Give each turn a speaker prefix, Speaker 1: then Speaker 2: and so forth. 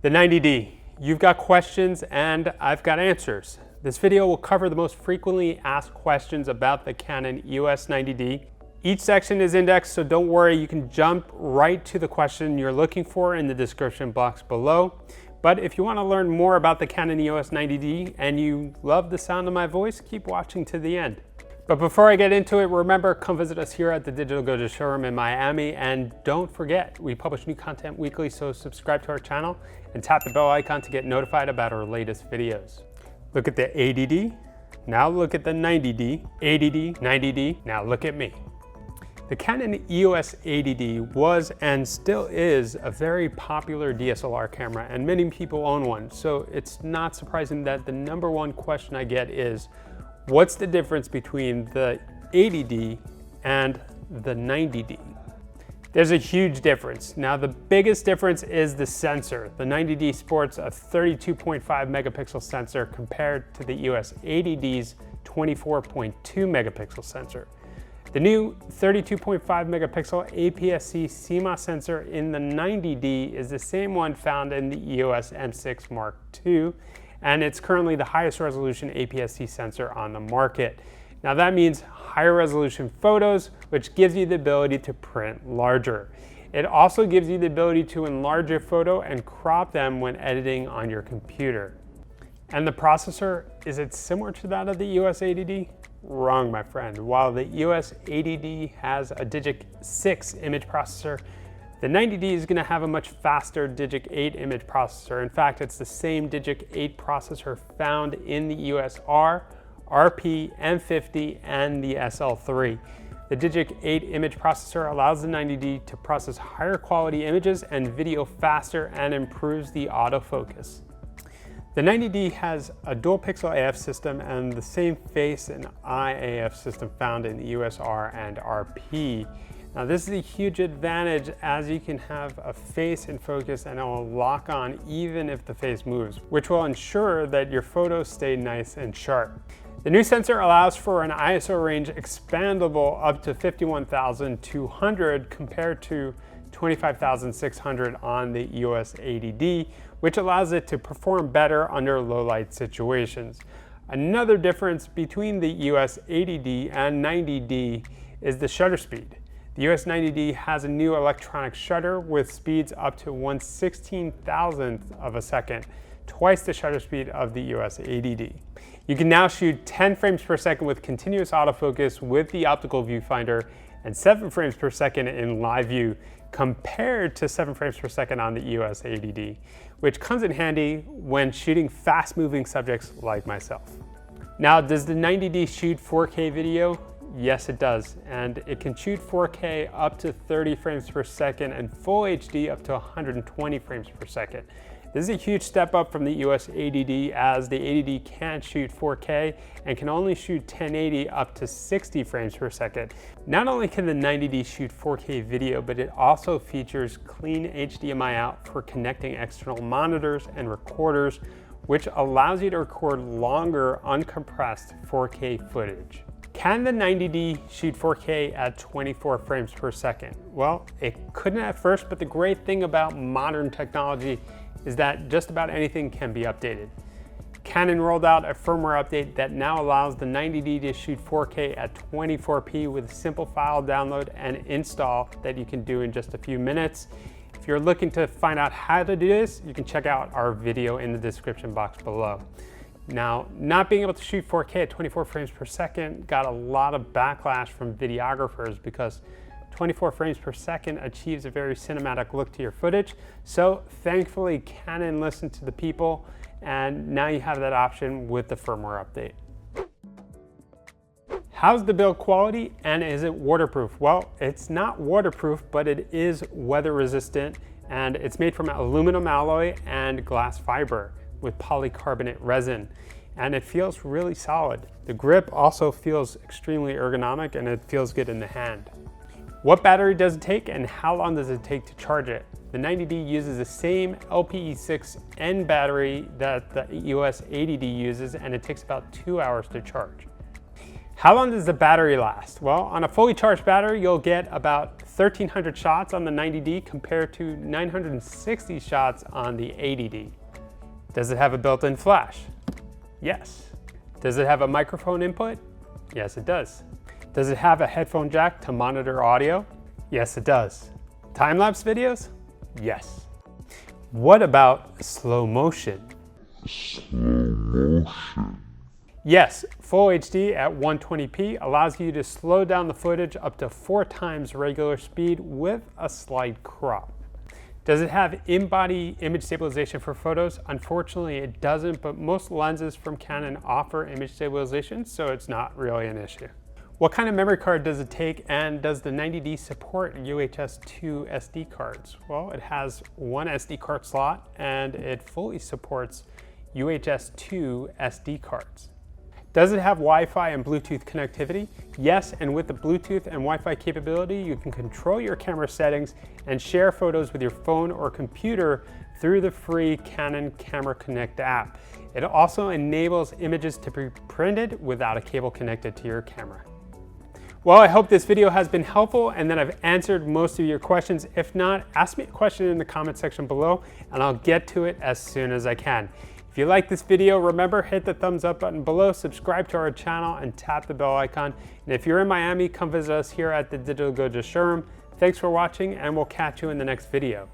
Speaker 1: The 90D. You've got questions and I've got answers. This video will cover the most frequently asked questions about the Canon EOS 90D. Each section is indexed, so don't worry, you can jump right to the question you're looking for in the description box below. But if you want to learn more about the Canon EOS 90D and you love the sound of my voice, keep watching to the end. But before I get into it, remember, come visit us here at the Digital Go showroom in Miami, and don't forget, we publish new content weekly, so subscribe to our channel and tap the bell icon to get notified about our latest videos. Look at the 80D, now look at the 90D, 80D, 90D, now look at me. The Canon EOS 80D was and still is a very popular DSLR camera, and many people own one, so it's not surprising that the number one question I get is, what's the difference between the 80D and the 90D? There's a huge difference. Now, the biggest difference is the sensor. The 90D sports a 32.5 megapixel sensor compared to the EOS 80D's 24.2 megapixel sensor. The new 32.5 megapixel APS-C CMOS sensor in the 90D is the same one found in the EOS M6 Mark II, and it's currently the highest resolution APS-C sensor on the market. Now that means higher resolution photos, which gives you the ability to print larger. It also gives you the ability to enlarge your photo and crop them when editing on your computer. And the processor, is it similar to that of the EOS 80D? Wrong, my friend. While the EOS 80D has a Digic 6 image processor, the 90D is going to have a much faster Digic 8 image processor. In fact, it's the same Digic 8 processor found in the EOS R, RP, M50, and the SL3. The Digic 8 image processor allows the 90D to process higher quality images and video faster and improves the autofocus. The 90D has a dual pixel AF system and the same face and eye AF system found in the EOS R and RP. Now this is a huge advantage, as you can have a face in focus and it will lock on even if the face moves, which will ensure that your photos stay nice and sharp. The new sensor allows for an ISO range expandable up to 51,200 compared to 25,600 on the EOS 80D, which allows it to perform better under low light situations. Another difference between the EOS 80D and 90D is the shutter speed. The EOS 90D has a new electronic shutter with speeds up to 1/16,000th of a second, twice the shutter speed of the EOS 80D. You can now shoot 10 frames per second with continuous autofocus with the optical viewfinder and 7 frames per second in live view compared to 7 frames per second on the EOS 80D, which comes in handy when shooting fast-moving subjects like myself. Now, does the 90D shoot 4K video? Yes, it does, and it can shoot 4K up to 30 frames per second and Full HD up to 120 frames per second. This is a huge step up from the EOS 80D, as the 80D can't shoot 4K and can only shoot 1080 up to 60 frames per second. Not only can the 90D shoot 4K video, but it also features clean HDMI out for connecting external monitors and recorders, which allows you to record longer uncompressed 4K footage. Can the 90D shoot 4K at 24 frames per second? Well, it couldn't at first, but the great thing about modern technology is that just about anything can be updated. Canon rolled out a firmware update that now allows the 90D to shoot 4K at 24p with a simple file download and install that you can do in just a few minutes. If you're looking to find out how to do this, you can check out our video in the description box below. Now, not being able to shoot 4K at 24 frames per second got a lot of backlash from videographers because 24 frames per second achieves a very cinematic look to your footage. So thankfully, Canon listened to the people, and now you have that option with the firmware update. How's the build quality, and is it waterproof? Well, it's not waterproof, but it is weather resistant, and it's made from aluminum alloy and glass fiber with polycarbonate resin, and it feels really solid. The grip also feels extremely ergonomic, and it feels good in the hand. What battery does it take, and how long does it take to charge it? The 90D uses the same LPE6N battery that the EOS 80D uses, and it takes about 2 hours to charge. How long does the battery last? Well, on a fully charged battery, you'll get about 1,300 shots on the 90D compared to 960 shots on the 80D. Does it have a built-in flash? Yes. Does it have a microphone input? Yes, it does. Does it have a headphone jack to monitor audio? Yes, it does. Time-lapse videos? Yes. What about slow motion? Yes, Full HD at 120p allows you to slow down the footage up to 4 times regular speed with a slight crop. Does it have in-body image stabilization for photos? Unfortunately, it doesn't, but most lenses from Canon offer image stabilization, so it's not really an issue. What kind of memory card does it take, and does the 90D support UHS 2 SD cards? Well, it has one SD card slot, and it fully supports UHS 2 SD cards. Does it have Wi-Fi and Bluetooth connectivity? Yes, and with the Bluetooth and Wi-Fi capability, you can control your camera settings and share photos with your phone or computer through the free Canon Camera Connect app. It also enables images to be printed without a cable connected to your camera. Well, I hope this video has been helpful and that I've answered most of your questions. If not, ask me a question in the comment section below and I'll get to it as soon as I can. If you like this video, remember, hit the thumbs up button below, subscribe to our channel, and tap the bell icon. And if you're in Miami, come visit us here at the Digital Goja showroom. Thanks for watching, and we'll catch you in the next video.